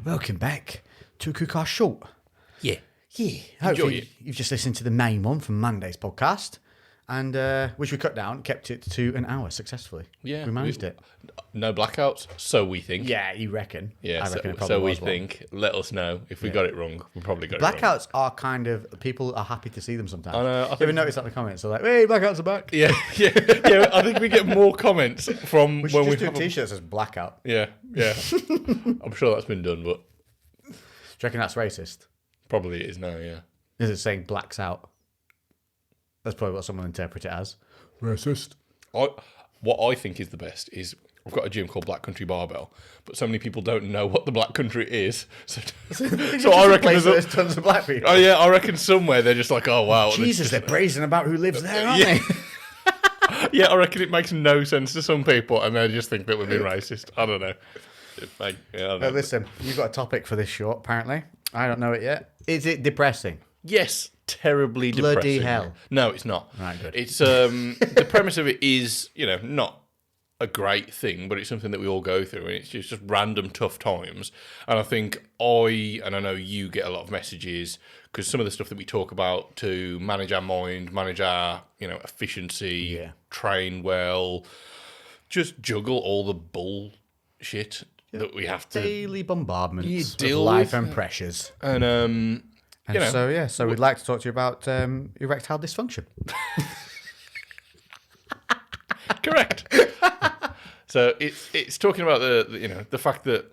Welcome back to CREWCast Short. Yeah. Yeah, hopefully you've just listened to the main one from Monday's podcast, and which we cut down, kept it to an hour successfully. Yeah. We managed it. No blackouts, so we think. Yeah, you reckon? Yeah, I reckon it probably so we was one. think. Let us know if we got it wrong. We probably got it Blackouts are kind of, people are happy to see them sometimes. I know. You ever notice that in the comments? They're like, hey, blackouts are back. wrong. Yeah. I think we get more comments from We should when we just do a have t-shirt that says blackout. Yeah. I'm sure that's been done, but Do you reckon that's racist? probably it is now. Yeah. Is it saying blacks out? That's probably what someone interpret it as. Racist. What I think is the best is I've got a gym called Black Country Barbell, but so many people don't know what the Black Country is. So I reckon there's tons of black people. Oh yeah, I reckon somewhere they're just like, oh wow, Jesus, they're brazen about who lives there, aren't they? Yeah, I reckon it makes no sense to some people, and they just think that we're being racist. I don't know. I don't know. Listen, you've got a topic for this short, apparently. I don't know it yet. Is it depressing? Yes, terribly Bloody depressing. hell. No, it's not. Right, good. It's the premise of it is, not a great thing, but it's something that we all go through, and it's just random tough times. And I think I know you get a lot of messages because some of the stuff that we talk about to manage our mind, manage our efficiency, train well, just juggle all the bullshit that we have to Daily bombardments deal of life with. and pressures. and So we'd like to talk to you about erectile dysfunction. Correct. So it's talking about the fact that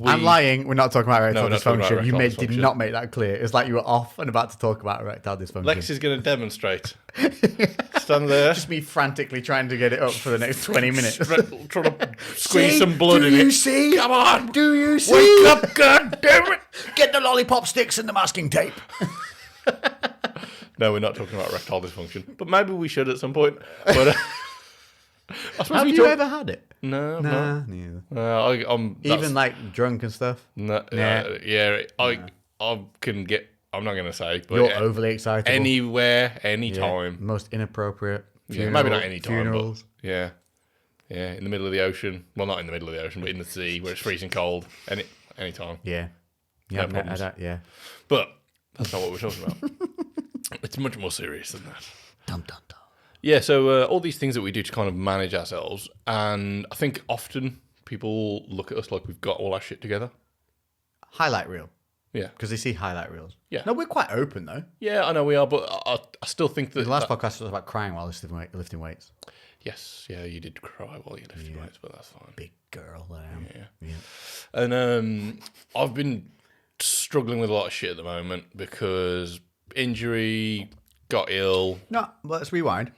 I'm lying. We're not talking about erectile we're not talking about dysfunction. erectile Did dysfunction. not make that clear. It's like you were off and about to talk about erectile dysfunction. Lex is going to demonstrate. Stand there, Just me frantically trying to get it up for the next 20 minutes. trying to squeeze some blood in Do you it. see? Come on, Do you see? wake up, God damn it! Get the lollipop sticks and the masking tape. No, we're not talking about erectile dysfunction, but maybe we should at some point. But I suppose Have we you talk- ever had it? No, Nah, neither. I'm Even like drunk and stuff. no, I can get. I'm not going to say, but You're overly excited. anywhere, anytime. Most inappropriate. Yeah, maybe not any time, Funerals. but yeah, in the middle of the ocean. Well, not in the middle of the ocean, but in the sea where it's freezing cold. Any time. Yeah. No Yeah, problems. yeah. But that's not what we're talking about. It's much more serious than that. Dum, dum, dum. Yeah, so all these things that we do to kind of manage ourselves, and I think often people look at us like we've got all our shit together. Highlight reel. Yeah, Because they see highlight reels. Yeah. No, we're quite open though. yeah, I know we are, but I still think that The last podcast was about crying while lifting weights. yes, yeah, you did cry while you lifted weights, but that's fine. Big girl that I am. Yeah. And I've been struggling with a lot of shit at the moment because injury, got ill. No, let's rewind.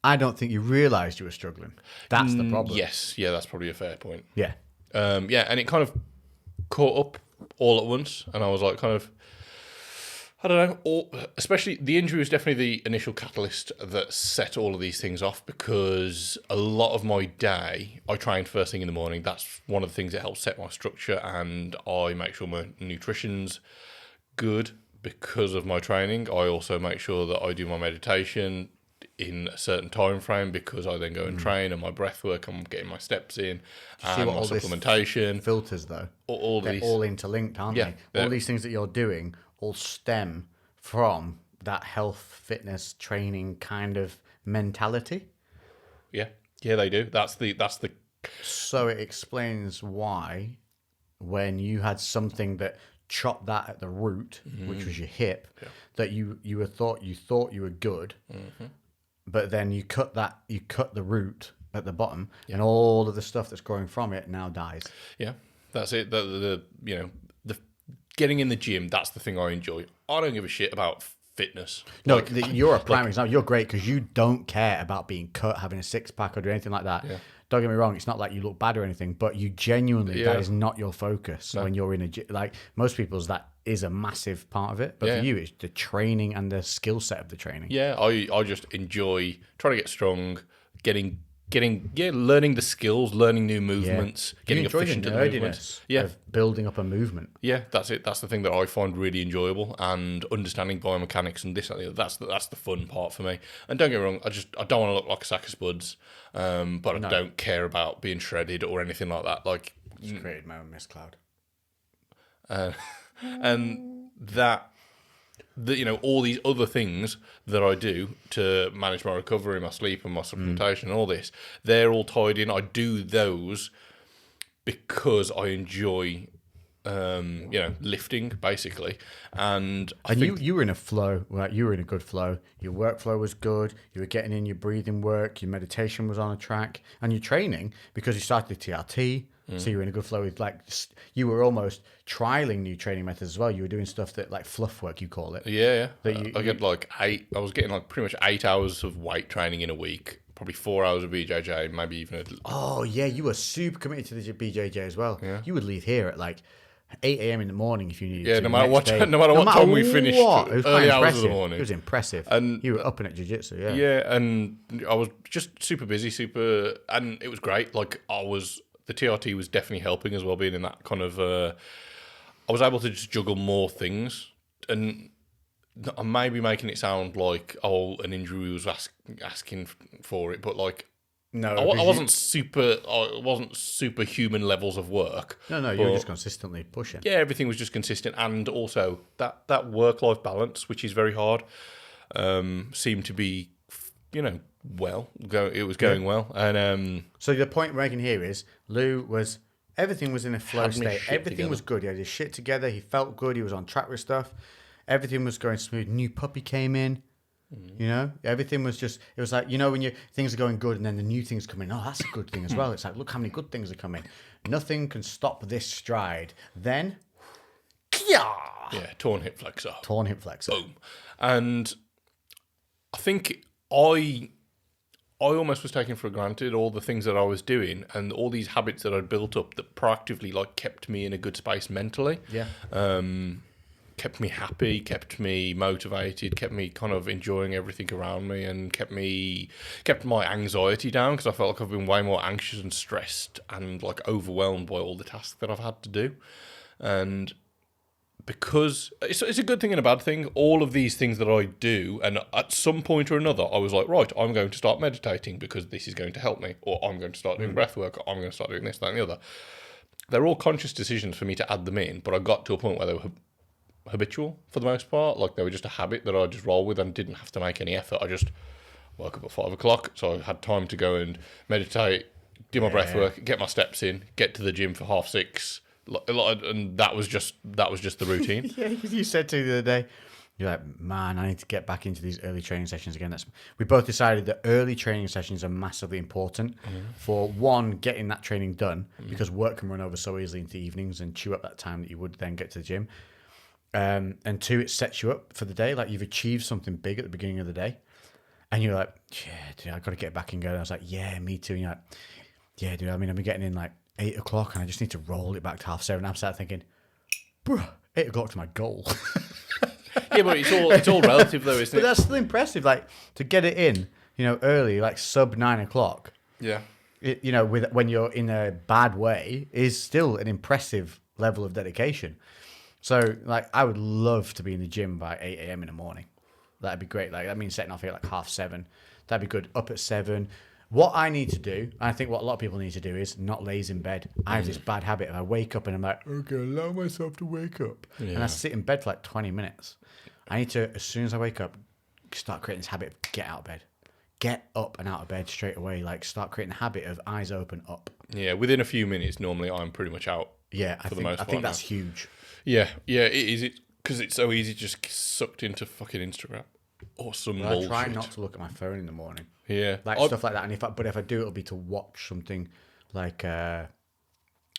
I don't think you realised you were struggling. That's the problem. Yes, yeah, that's probably a fair point. Yeah. And it kind of caught up all at once, and I was like, I don't know, especially the injury was definitely the initial catalyst that set all of these things off, because a lot of my day, I train first thing in the morning. That's one of the things that helps set my structure, and I make sure my nutrition's good because of my training. I also make sure that I do my meditation in a certain time frame because I then go and train, and my breath work, I'm getting my steps in, and my supplementation. Filters though. They're These all interlinked, aren't they? All these things that you're doing all stem from that health, fitness, training kind of mentality. Yeah, they do. That's the. So it explains why when you had something that chopped that at the root, which was your hip, that you thought you were good, but then you cut the root at the bottom, and all of the stuff that's growing from it now dies. Yeah, that's it. The getting in the gym. That's the thing I enjoy. I don't give a shit about fitness. No, you're a prime example. You're great because you don't care about being cut, having a six pack, or doing anything like that. Yeah. Don't get me wrong, it's not like you look bad or anything, but you genuinely, that is not your focus when you're in a gym. Like most people's, that is a massive part of it. But for you, it's the training and the skill set of the training. Yeah, I just enjoy trying to get strong, learning the skills, learning new movements, getting efficient at the movements. Yeah, of building up a movement. Yeah, that's it. That's the thing that I find really enjoyable, and understanding biomechanics and this and that. That's the fun part for me. And don't get me wrong, I don't want to look like a sack of spuds, but I don't care about being shredded or anything like that. Like, Just created my own mist cloud. and all these other things that I do to manage my recovery, my sleep, and my supplementation, and all this, they're all tied in. I do those because I enjoy, lifting basically, and I think you were in a flow, right? You were in a good flow. Your workflow was good. You were getting in your breathing work. Your meditation was on a track, and your training, because you started the TRT. So you were in a good flow with you were almost trialing new training methods as well. You were doing stuff that like fluff work, you call it. Yeah. I get I was getting like pretty much 8 hours of weight training in a week, probably 4 hours of BJJ, maybe even. Oh yeah, you were super committed to the BJJ as well. Yeah. You would leave here at like 8 a.m. in the morning if you needed to. Yeah, no matter what time we finished, early hours of the morning. It was impressive. And you were up and at jiu-jitsu, yeah. Yeah, and I was just super busy, and it was great. The TRT was definitely helping as well, being in that kind of. I was able to just juggle more things, and I may be making it sound like an injury was asking for it, but no, I wasn't superhuman levels of work. No, you were just consistently pushing. Yeah, everything was just consistent, and also that work-life balance, which is very hard, seemed to be, it was going well, and so the point we're making here is everything was in a flow state. Everything was good. He had his shit together. He felt good. He was on track with stuff. Everything was going smooth. New puppy came in. Everything was just. It was like when things are going good and then the new things come in. Oh, that's a good thing as well. It's like, look how many good things are coming. Nothing can stop this stride. Then, torn hip flexor. Boom. And I think I almost was taking for granted all the things that I was doing and all these habits that I'd built up that proactively kept me in a good space mentally. Yeah. Kept me happy, kept me motivated, kept me kind of enjoying everything around me, and kept my anxiety down, because I felt like I've been way more anxious and stressed and overwhelmed by all the tasks that I've had to do. And because it's a good thing and a bad thing, all of these things that I do, and at some point or another, I was like, right, I'm going to start meditating because this is going to help me, or I'm going to start doing breath work, or I'm going to start doing this, that, and the other. They're all conscious decisions for me to add them in, but I got to a point where they were habitual for the most part. They were just a habit that I just roll with and didn't have to make any effort. I just woke up at 5 o'clock, so I had time to go and meditate, do my breath work, get my steps in, get to the gym for 6:30. And that was just the routine. Yeah, you said to me the other day, you're like, man, I need to get back into these early training sessions again. We both decided that early training sessions are massively important for one, getting that training done, because work can run over so easily into evenings and chew up that time that you would then get to the gym. And two, it sets you up for the day. You've achieved something big at the beginning of the day, and you're like, yeah, dude, I got to get back and go. And I was like, yeah, me too. And you're like, yeah, dude. I mean, I've been getting in 8 o'clock, and I just need to roll it back to 7:30. I'm sat thinking, bruh, 8 o'clock's my goal. Yeah, but it's all relative though, isn't it? But that's still impressive. To get it in, early, sub 9 o'clock. Yeah. When you're in a bad way, is still an impressive level of dedication. So, I would love to be in the gym by 8 a.m. in the morning. That'd be great. That means setting off here 7:30. That'd be good. Up at 7. What I need to do, and I think what a lot of people need to do, is not laze in bed. I have this bad habit of I wake up and I'm like, okay, allow myself to wake up. Yeah. And I sit in bed for 20 minutes. I need to, as soon as I wake up, start creating this habit of get out of bed. Get up and out of bed straight away. Start creating the habit of eyes open up. Yeah, within a few minutes, normally I'm pretty much out. Yeah, I think that's huge. Yeah, it is. Because it's so easy to just get sucked into fucking Instagram or some bullshit. I try not to look at my phone in the morning. Yeah, stuff like that. And if I do, it'll be to watch something like a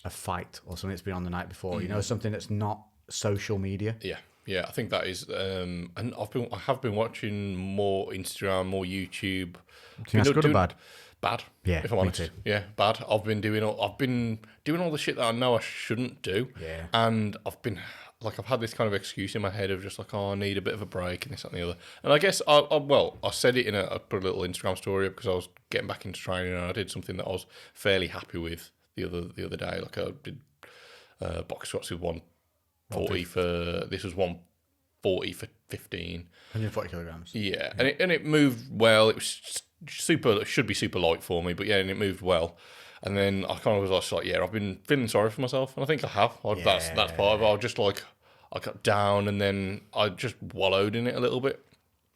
fight or something that's been on the night before. Something that's not social media. Yeah. I think that is. And I have been watching more Instagram, more YouTube. Do you think that's good or bad? Bad. Yeah, if I'm honest. Yeah, bad. I've been doing all the shit that I know I shouldn't do. Yeah. And I've had this kind of excuse in my head of just I need a bit of a break and this, that, and the other. And I guess I said it I put a little Instagram story up because I was getting back into training, and I did something that I was fairly happy with the other day. I did box squats with 140 for, this was 140 for 15. 140 kilograms. Yeah. And it moved well. It was should be super light for me, but yeah, and it moved well. And then I kind of was just like, yeah, I've been feeling sorry for myself, and I think I have. That's part of it. I just like I got down, and then I just wallowed in it a little bit.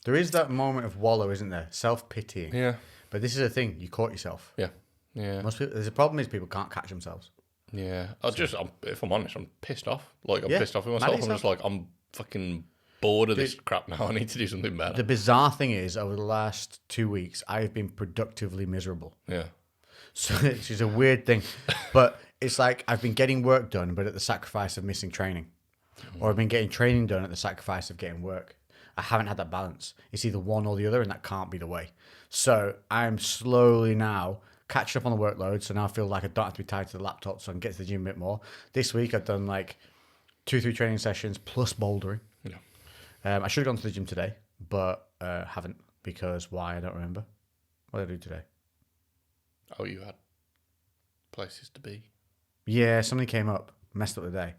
There is that moment of wallow, isn't there? Self-pitying. Yeah. But this is the thing. You caught yourself. Yeah. Yeah. Most people, the problem is people can't catch themselves. Yeah. If I'm honest, I'm pissed off. Like, I'm Yeah. pissed off with myself. I'm just like, I'm fucking bored of this crap now. I need to do something better. The bizarre thing is, over the last 2 weeks, I've been productively miserable. Yeah. So it's just a weird thing. But it's like I've been getting work done, but at the sacrifice of missing training. Or I've been getting training done at the sacrifice of getting work. I haven't had that balance. It's either one or the other, and that can't be the way. So I'm slowly now catching up on the workload. So now I feel like I don't have to be tied to the laptop, so I can get to the gym a bit more. This week I've done like 2-3 training sessions plus bouldering. Yeah. I should have gone to the gym today, but haven't, because why? I don't remember. What did I do today? Oh, you had places to be. Yeah, something came up, messed up the day.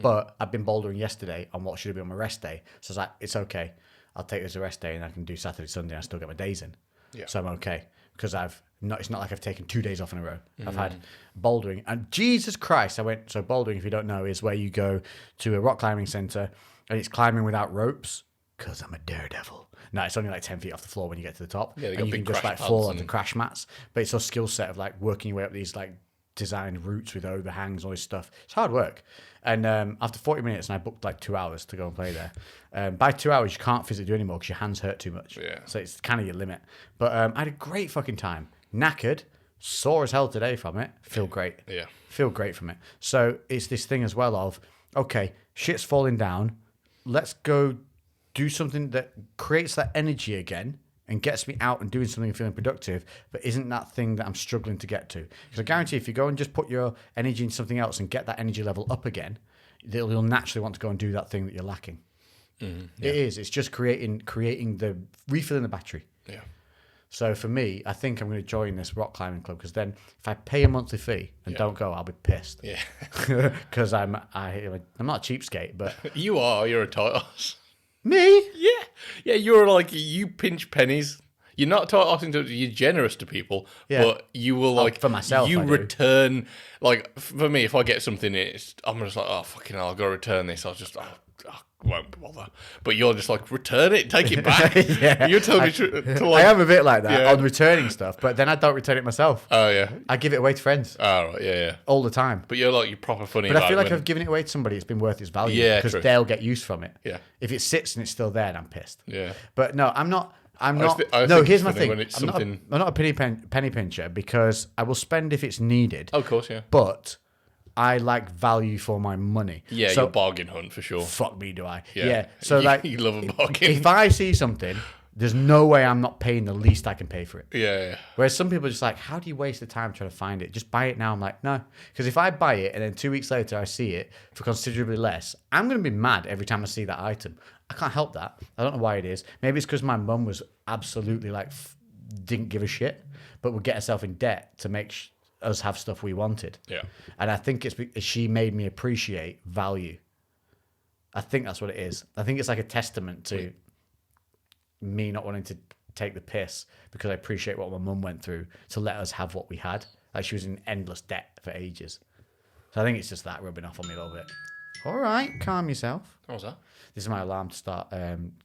But I've been bouldering yesterday on what should have been my rest day. So I was like, it's okay. I'll take this as a rest day and I can do Saturday, Sunday and I still get my days in. Yeah. So I'm okay. Because it's not like I've taken 2 days off in a row. I've had bouldering. And Jesus Christ, so bouldering, if you don't know, is where you go to a rock climbing center and it's climbing without ropes. Because I'm a daredevil. No, it's only like 10 feet off the floor when you get to the top. Yeah, they got and you big can just crash like fall pads onto the crash mats. But it's a skill set of like working your way up these like designed routes with overhangs, all this stuff. It's hard work. And after 40 minutes, and I booked like 2 hours to go and play there. By 2 hours, you can't physically do anymore because your hands hurt too much. Yeah. So it's kind of your limit. But I had a great fucking time. Knackered, sore as hell today from it. Feel great. Yeah. Feel great from it. So it's this thing as well of, okay, shit's falling down. Let's go do something that creates that energy again and gets me out and doing something and feeling productive, but isn't that thing that I'm struggling to get to. Because I guarantee if you go and just put your energy into something else and get that energy level up again, you'll naturally want to go and do that thing that you're lacking. Mm-hmm, yeah. It is. It's just refilling the battery. Yeah. So for me, I think I'm going to join this rock climbing club, because then if I pay a monthly fee and don't go, I'll be pissed. Yeah. Because I'm not a cheapskate, but You're a tight ass. me? Yeah, you're like, you pinch pennies. You're not tight ass into you're generous to people, but you will like for myself. You return like for me if I get something, I'm just like, oh fucking hell, I've got to return this. I'll just won't bother. But you're just like, return it, take it back. Yeah, you're telling me to I am a bit like that on returning stuff, but then I don't return it myself. Oh yeah, I give it away to friends. Oh right, yeah, all the time. But you're proper funny. But I feel like I've given it away to somebody, it's been worth its value. Yeah, because they'll get use from it. Yeah. If it sits and it's still there, then I'm pissed. Yeah. But no, I'm not. No, here's my thing. I'm not a penny pincher, because I will spend if it's needed. Oh, of course, yeah. But I like value for my money. Yeah, so, you're bargain hunt for sure. Fuck me, do I? Yeah. So you love a bargain. If I see something, there's no way I'm not paying the least I can pay for it. Yeah. Whereas some people are just like, how do you waste the time trying to find it? Just buy it now. I'm like, no. Because if I buy it and then 2 weeks later I see it for considerably less, I'm going to be mad every time I see that item. I can't help that. I don't know why it is. Maybe it's because my mum was absolutely didn't give a shit, but would get herself in debt to make us have stuff we wanted. Yeah. And I think it's because she made me appreciate value. I think that's what it is. I think it's like a testament to me not wanting to take the piss, because I appreciate what my mum went through to let us have what we had. Like, she was in endless debt for ages. So I think it's just that rubbing off on me a little bit. All right, calm yourself. What was that? This is my alarm to start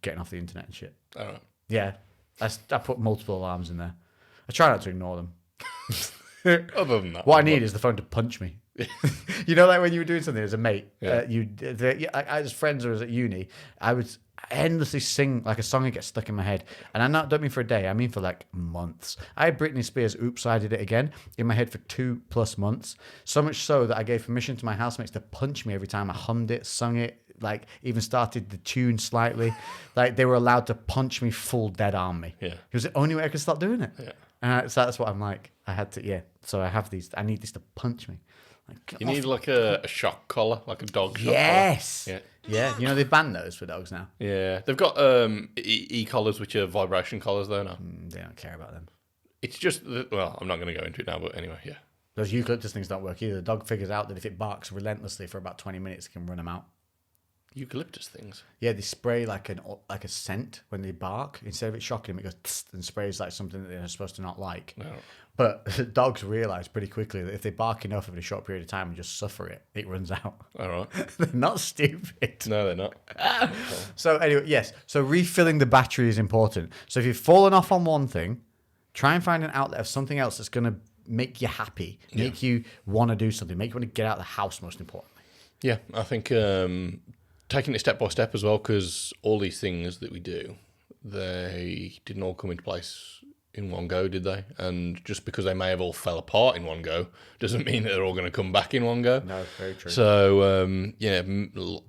getting off the internet and shit. All right. Yeah, I put multiple alarms in there. I try not to ignore them. Other than that, what I need is the phone to punch me. You know, like when you were doing something as a mate, Yeah. I as friends or as at uni, I would endlessly sing like a song that gets stuck in my head. And I don't mean for a day, I mean for like months. I had Britney Spears' Oops, I Did It Again in my head for 2+ months. So much so that I gave permission to my housemates to punch me every time I hummed it, sung it, like even started the tune slightly. Like, they were allowed to punch me full dead arm me. Yeah. It was the only way I could stop doing it. Yeah. And so that's what I'm like. I had to, yeah. So I have these, I need this to punch me. Like, You need like a shock collar, like a dog shock yes. collar. Yeah. You know, they've banned those for dogs now. Yeah. They've got e-collars, which are vibration collars though now. They don't care about them. It's just, well, I'm not going to go into it now, but anyway, yeah. Those eucalyptus things don't work either. The dog figures out that if it barks relentlessly for about 20 minutes, it can run them out. Eucalyptus things? Yeah, they spray like a scent when they bark. Instead of it shocking them, it goes tss and sprays like something that they're supposed to not like. No. But dogs realise pretty quickly that if they bark enough in a short period of time and just suffer it, it runs out. All right. They're not stupid. No, they're not. So anyway, yes. So refilling the battery is important. So if you've fallen off on one thing, try and find an outlet of something else that's going to make you happy, make you want to do something, make you want to get out of the house, most importantly. Yeah, I think taking it step by step as well, because all these things that we do, they didn't all come into place in one go, did they? And just because they may have all fell apart in one go doesn't mean that they're all going to come back in one go. No, very true. So,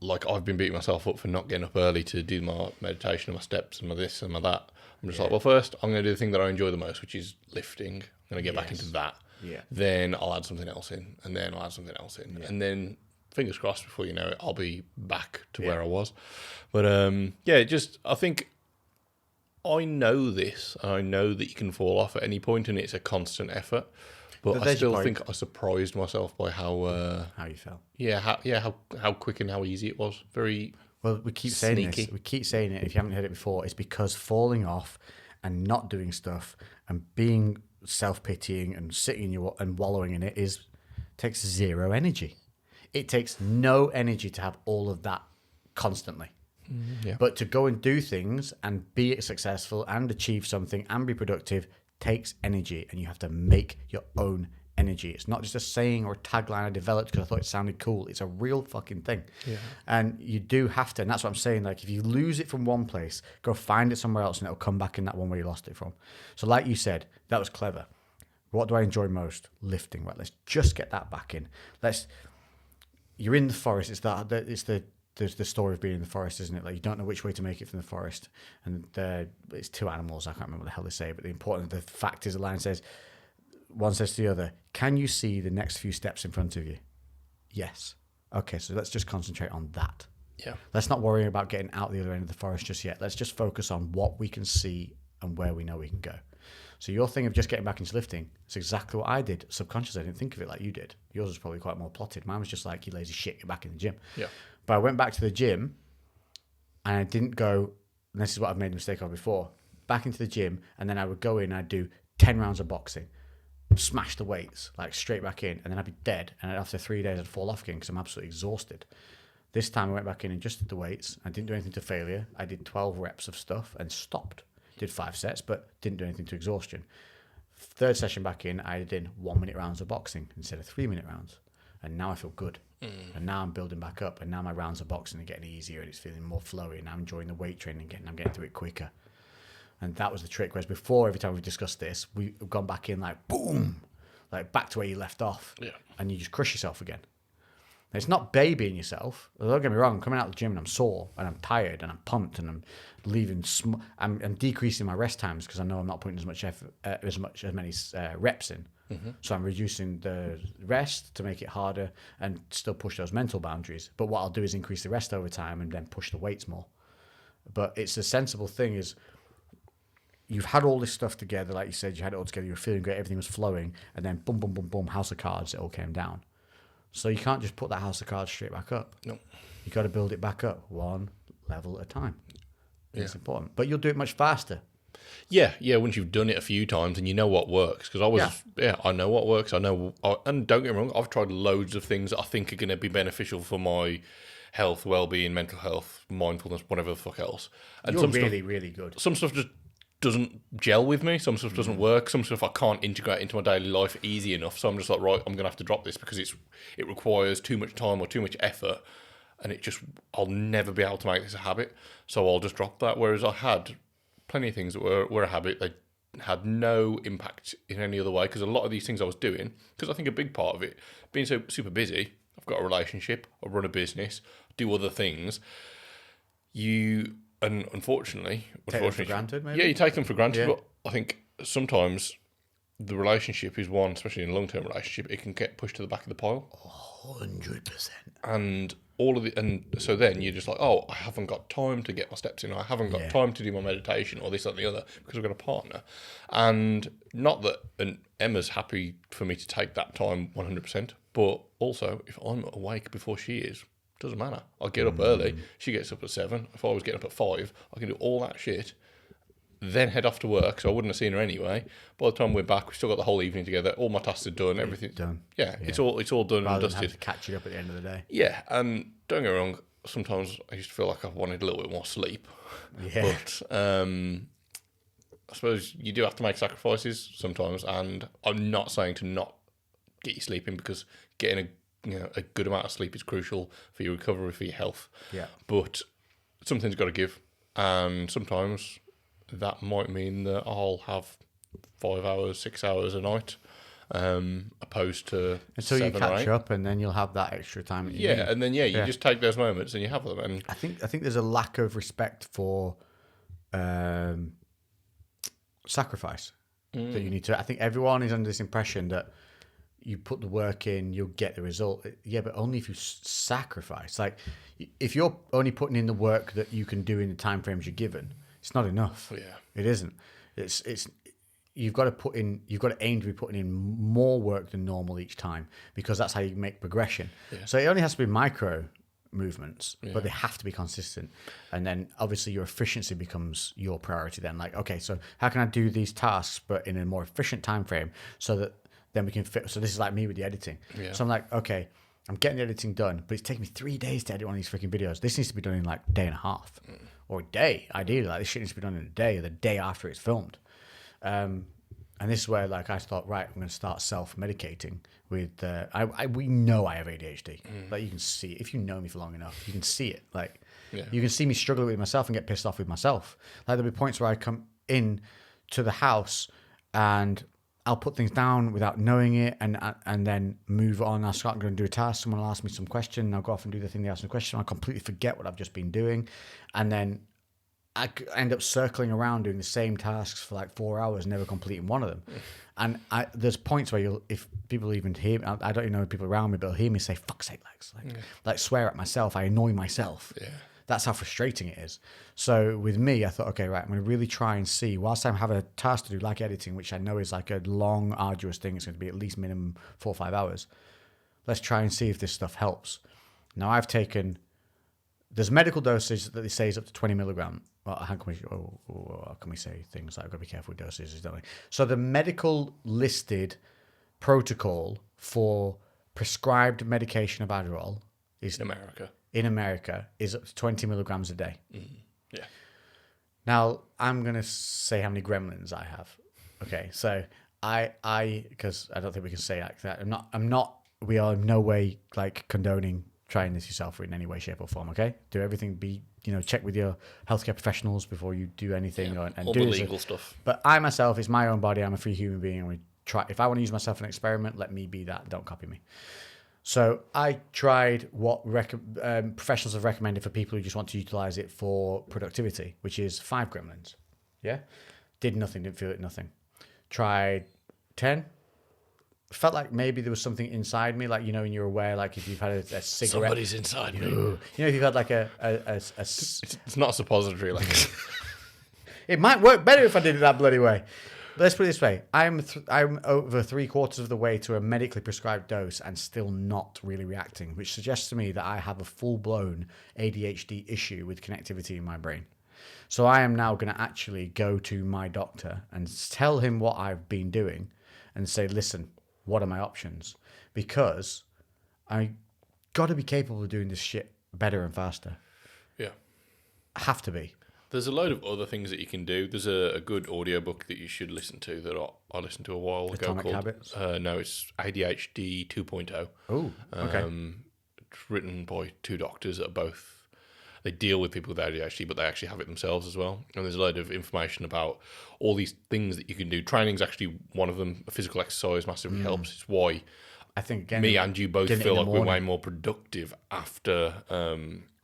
like I've been beating myself up for not getting up early to do my meditation and my steps and my this and my that. I'm just like, well, first I'm going to do the thing that I enjoy the most, which is lifting. I'm going to get back into that. Yeah. Then I'll add something else in, and then I'll add something else in. Yeah. And then, fingers crossed, before you know it, I'll be back to where I was. But, I think I know this, and I know that you can fall off at any point, and it's a constant effort. But I still think I surprised myself by how you felt. Yeah, how quick and how easy it was. Very well. We keep saying sneaky. this. We keep saying it. If you haven't heard it before, it's because falling off and not doing stuff and being self-pitying and sitting and wallowing in it takes zero energy. It takes no energy to have all of that constantly. Yeah. But to go and do things and be successful and achieve something and be productive takes energy, and you have to make your own energy. It's not just a saying or a tagline I developed because I thought it sounded cool. It's a real fucking thing. Yeah. And you do have to, and that's what I'm saying. Like, if you lose it from one place, go find it somewhere else and it'll come back in that one where you lost it from. So like you said, that was clever. What do I enjoy most? Lifting. Right, let's just get that back in. You're in the forest. There's the story of being in the forest, isn't it? Like, you don't know which way to make it from the forest. And it's two animals. I can't remember what the hell they say, but the fact is, the line says, one says to the other, can you see the next few steps in front of you? Yes. Okay, so let's just concentrate on that. Yeah. Let's not worry about getting out the other end of the forest just yet. Let's just focus on what we can see and where we know we can go. So your thing of just getting back into lifting is exactly what I did. Subconsciously, I didn't think of it like you did. Yours was probably quite more plotted. Mine was just like, you lazy shit, you're back in the gym. Yeah. But I went back to the gym and I didn't go, and this is what I've made a mistake of before, back into the gym, and then I would go in, I'd do 10 rounds of boxing, smash the weights, like straight back in, and then I'd be dead. And after 3 days, I'd fall off again because I'm absolutely exhausted. This time I went back in and just did the weights. I didn't do anything to failure. I did 12 reps of stuff and stopped. Did 5 sets, but didn't do anything to exhaustion. Third session back in, I did 1 minute rounds of boxing instead of 3 minute rounds. And now I feel good. And now I'm building back up. And now my rounds of boxing are getting easier and it's feeling more flowy. And I'm enjoying the weight training and I'm getting through it quicker. And that was the trick. Whereas before, every time we discussed this, we've gone back in like, boom, like back to where you left off. Yeah. And you just crush yourself again. It's not babying yourself. Don't get me wrong. I'm coming out of the gym and I'm sore and I'm tired and I'm pumped and I'm leaving. I'm decreasing my rest times because I know I'm not putting as much effort, as many reps in. Mm-hmm. So I'm reducing the rest to make it harder and still push those mental boundaries. But what I'll do is increase the rest over time and then push the weights more. But it's a sensible thing. Is you've had all this stuff together, like you said, you had it all together. You were feeling great. Everything was flowing, and then boom, boom, boom, boom, house of cards. It all came down. So you can't just put that house of cards straight back up. No. You got to build it back up one level at a time. Yeah. It's important. But you'll do it much faster. Yeah. Once you've done it a few times and you know what works. Because I know what works. And don't get me wrong, I've tried loads of things that I think are going to be beneficial for my health, well-being, mental health, mindfulness, whatever the fuck else. And you're really, really good. Some stuff just doesn't gel with me. Some stuff doesn't work. Some stuff I can't integrate into my daily life easy enough. So I'm just like, right, I'm going to have to drop this because it requires too much time or too much effort. And I'll never be able to make this a habit. So I'll just drop that. Whereas I had plenty of things that were a habit. They had no impact in any other way because a lot of these things I was doing, because I think a big part of it, being so super busy, I've got a relationship, I run a business, do other things. And unfortunately, take them for granted, maybe? Yeah, you take them for granted. Yeah. But I think sometimes the relationship is one, especially in a long-term relationship, it can get pushed to the back of the pile. 100%. And so then you're just like, oh, I haven't got time to get my steps in. I haven't got time to do my meditation or this, that, and the other because I've got a partner. And not that Emma's happy for me to take that time 100%, but also if I'm awake before she is, doesn't matter. I'll get up early. She gets up at 7. If I was getting up at 5, I can do all that shit then head off to work. So I wouldn't have seen her anyway. By the time we're back, we've still got the whole evening together. All my tasks are done. Everything's done. Yeah, it's all done Rather and than dusted. have to catch it up at the end of the day. Yeah, and don't get me wrong. Sometimes I used to feel like I wanted a little bit more sleep. Yeah. But I suppose you do have to make sacrifices sometimes, and I'm not saying to not get you sleeping, because getting a good amount of sleep is crucial for your recovery, for your health. Yeah. But something's got to give, and sometimes that might mean that I'll have 5 hours, 6 hours a night, opposed to Until 7 you or catch 8. up, and then you'll have that extra time. That you need. And then you just take those moments and you have them. And I think there's a lack of respect for sacrifice that you need to. I think everyone is under this impression that you put the work in, you'll get the result. Yeah, but only if you sacrifice. Like, if you're only putting in the work that you can do in the time frames you're given, it's not enough. Yeah. It isn't. It's you've got to aim to be putting in more work than normal each time, because that's how you make progression. Yeah. So it only has to be micro movements, but they have to be consistent. And then obviously your efficiency becomes your priority then. Like, okay, so how can I do these tasks but in a more efficient time frame, so that then we can fit. So this is like me with the editing. Yeah. So I'm like, okay, I'm getting the editing done, but it's taking me 3 days to edit one of these freaking videos. This needs to be done in like a day and a half or a day. Ideally, like, this shit needs to be done in a day or the day after it's filmed. And this is where, like, I thought, right, I'm going to start self-medicating with. We know I have ADHD. Like, you can see it. If you know me for long enough, you can see it. Like, you can see me struggle with myself and get pissed off with myself. Like, there'll be points where I come in to the house and I'll put things down without knowing it, and then move on. I'll start going to do a task. Someone will ask me some question. I'll go off and do the thing they asked me a question. I'll completely forget what I've just been doing, and then I end up circling around doing the same tasks for like 4 hours, never completing one of them. And there's points where if people even hear me, I don't even know people around me, but they'll hear me say, fuck's sake, Lex. Like swear at myself. I annoy myself. Yeah. That's how frustrating it is. So with me, I thought, okay, right, I'm going to really try and see, whilst I have a task to do like editing, which I know is like a long, arduous thing, it's going to be at least minimum 4 or 5 hours. Let's try and see if this stuff helps. Now I've taken, there's medical dosage that they say is up to 20 milligram. Well, how can we say things like, I've got to be careful with dosages, don't we? So the medical listed protocol for prescribed medication of Adderall is in America is up to 20 milligrams a day. Yeah. Now I'm gonna say how many gremlins I have. Okay, so I because I don't think we can say like that. I'm not. We are in no way like condoning trying this yourself in any way, shape, or form. Okay, do everything. Check with your healthcare professionals before you do anything, and all do the legal stuff. But I myself, it's my own body. I'm a free human being, and we try. If I want to use myself in an experiment, let me be that. Don't copy me. So I tried what professionals have recommended for people who just want to utilize it for productivity, which is 5 gremlins. Yeah, did nothing. Didn't feel it. Nothing. Tried 10. Felt like maybe there was something inside me, like, and you're aware, like if you've had a cigarette. Somebody's inside me. If you've had like It's not a suppository, like. It might work better if I did it that bloody way. But let's put it this way. I'm over 3/4 of the way to a medically prescribed dose and still not really reacting, which suggests to me that I have a full-blown ADHD issue with connectivity in my brain. So I am now going to actually go to my doctor and tell him what I've been doing and say, listen, what are my options? Because I got to be capable of doing this shit better and faster. Yeah. I have to be. There's a load of other things that you can do. There's a good audiobook that you should listen to that I listened to a while ago. Atomic called Habits? No, it's ADHD 2.0. Oh, okay. It's written by 2 doctors that are both, they deal with people with ADHD, but they actually have it themselves as well. And there's a load of information about all these things that you can do. Training's actually one of them. Physical exercise massively helps. It's why I think again, me and you both feel like we're way more productive after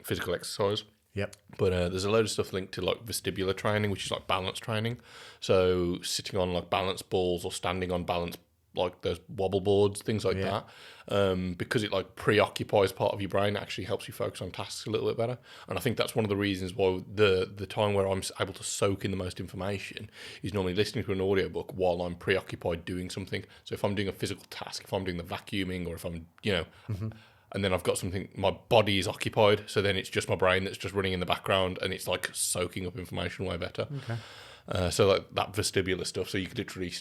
physical exercise. Yep. But there's a load of stuff linked to like vestibular training, which is like balance training. So sitting on like balance balls or standing on balance, like those wobble boards, things like that. Because it like preoccupies part of your brain, it actually helps you focus on tasks a little bit better. And I think that's one of the reasons why the time where I'm able to soak in the most information is normally listening to an audiobook while I'm preoccupied doing something. So if I'm doing a physical task, if I'm doing the vacuuming, or if I'm, and then I've got something, my body is occupied, so then it's just my brain that's just running in the background, and it's like soaking up information way better. Okay. So like that vestibular stuff. So you could literally,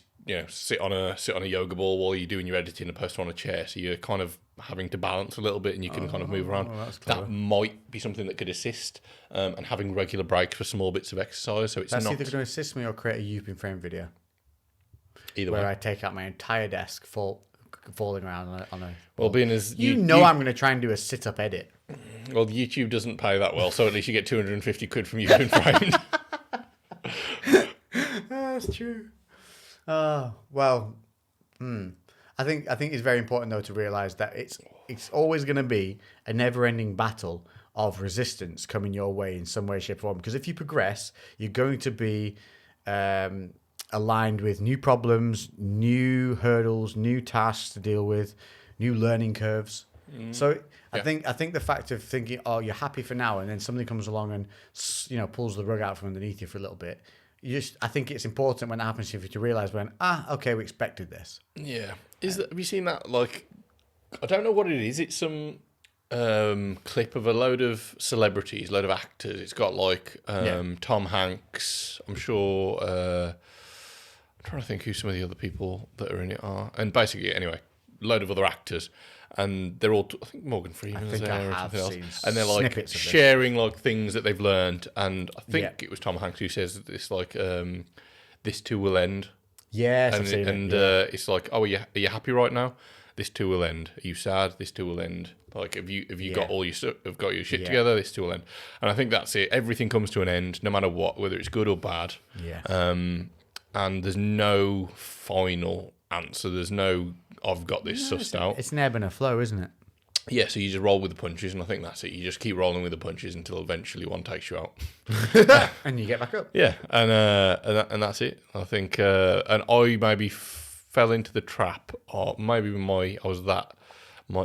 sit on a yoga ball while you're doing your editing, and post on a chair. So you're kind of having to balance a little bit, and you can kind of move around. That's clever. That might be something that could assist, and having regular breaks for small bits of exercise. So it's That's not either going to assist me or create a You've Been Framed video either where way. I take out my entire desk falling around on a Well, being as I'm going to try and do a sit-up edit. well, YouTube doesn't pay that well, so at least you get 250 quid from You've Been Framed. That's true. Oh, well, I think it's very important though to realize that it's always going to be a never-ending battle of resistance coming your way in some way, shape, or form. Because if you progress, you're going to be aligned with new problems, new hurdles, new tasks to deal with, new learning curves. So I think the fact of thinking, oh, you're happy for now, and then something comes along and pulls the rug out from underneath you for a little bit. I think it's important when that happens to you to realize okay, we expected this. Yeah. Have you seen that? Like, I don't know what it is. It's some clip of a load of celebrities, load of actors. It's got like Tom Hanks. I'm sure. I'm trying to think who some of the other people that are in it are. And basically, anyway, load of other actors. And they're all, I think Morgan Freeman's there or something else. And they're like sharing like things that they've learned. And I think it was Tom Hanks who says this like, this too will end. Yes, and it's like, oh, are you happy right now? This too will end. Are you sad? This too will end. Like, have you got all your stuff, have got your shit together? This too will end. And I think that's it. Everything comes to an end, no matter what, whether it's good or bad. Yeah. And there's no final answer. There's no, I've got this sussed out. It's an ebb and a flow, isn't it? Yeah, so you just roll with the punches, and I think that's it. You just keep rolling with the punches until eventually one takes you out. And you get back up. Yeah, and that's it. I think, and I maybe fell into the trap, or maybe my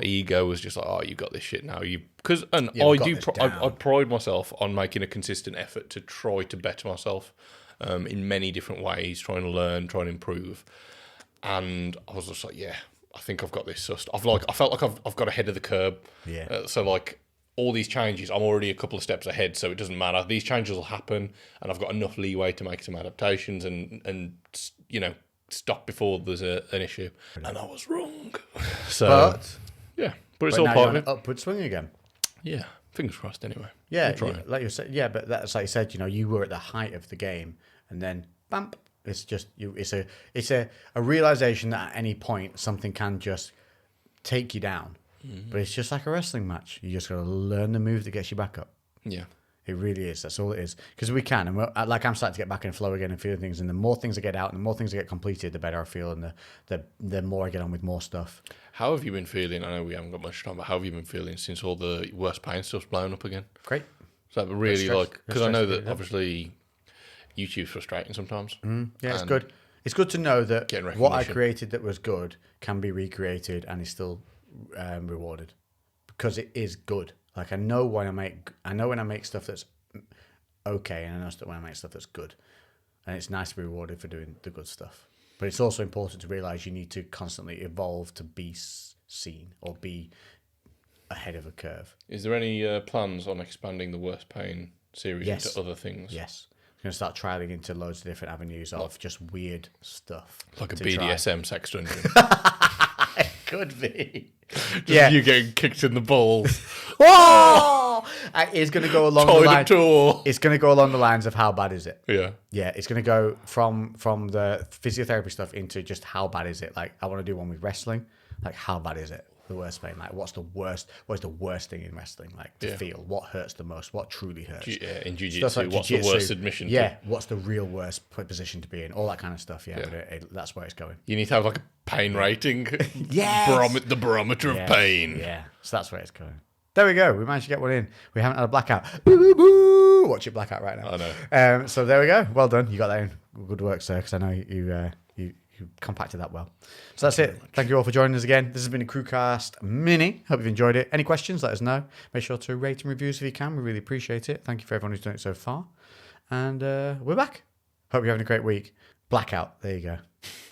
ego was just like, oh, you got this shit now. I pride myself on making a consistent effort to try to better myself in many different ways, trying to learn, trying to improve. And I was just like, yeah, I think I've got this sussed. I felt like I've got ahead of the curb. Yeah. So like all these changes, I'm already a couple of steps ahead, so it doesn't matter. These changes will happen, and I've got enough leeway to make some adaptations and stop before there's an issue. And I was wrong. So but it's all now part you're of on it. an upward swing again. Yeah, fingers crossed. Anyway. Yeah, like you said. Yeah, but that's like you said. You were at the height of the game, and then bam. It's just you. It's a realization that at any point something can just take you down. Mm-hmm. But it's just like a wrestling match. You just got to learn the move that gets you back up. Yeah, it really is. That's all it is. Because we can, and I'm starting to get back in flow again and feeling things. And the more things I get out, and the more things I get completed, the better I feel, and the more I get on with more stuff. How have you been feeling? I know we haven't got much time, but how have you been feeling since all the worst pain stuff's blown up again? Great. So really because I know that obviously YouTube's frustrating sometimes. Yeah, it's good. It's good to know that what I created that was good can be recreated and is still rewarded, because it is good. Like I know when I make stuff that's okay, and I know when I make stuff that's good, and it's nice to be rewarded for doing the good stuff. But it's also important to realize you need to constantly evolve to be seen or be ahead of a curve. Is there any plans on expanding the Worst Pain series into other things? Yes. I'm going to start trialing into loads of different avenues of just weird stuff. Like a BDSM sex dungeon. It could be. Just you getting kicked in the balls. Whoa! It's going to go along the line. Tour. It's going to go along the lines of how bad is it? Yeah. Yeah, it's going to go from the physiotherapy stuff into just how bad is it? Like I want to do one with wrestling. Like how bad is it? The worst pain. Like what's the worst thing in wrestling? Like to feel what hurts the most, what truly hurts. In jiu-jitsu, what's the worst submission? Yeah, what's the real worst position to be in? All that kind of stuff. Yeah, but that's where it's going. You need to have like a pain rating. The barometer of pain. Yeah, so that's where it's going. There we go. We managed to get one in. We haven't had a blackout. Boo, boo, boo. Watch it black out right now. I know. So there we go. Well done. You got that in. Good work, sir. Because I know you compacted that well. So that's it. Thank you all for joining us again. This has been a CREWCast mini. Hope you've enjoyed it. Any questions, let us know. Make sure to rate and reviews if you can. We really appreciate it. Thank you for everyone who's done it so far. And we're back. Hope you're having a great week. Blackout. There you go.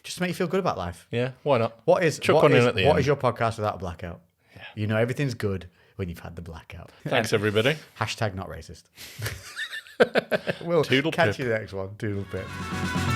Just to make you feel good about life. Yeah, why not? What is your podcast without a blackout? Yeah. You know everything's good when you've had the blackout. Thanks, everybody. Hashtag not racist. We'll Toodle catch pip. you next one. Doodle pip.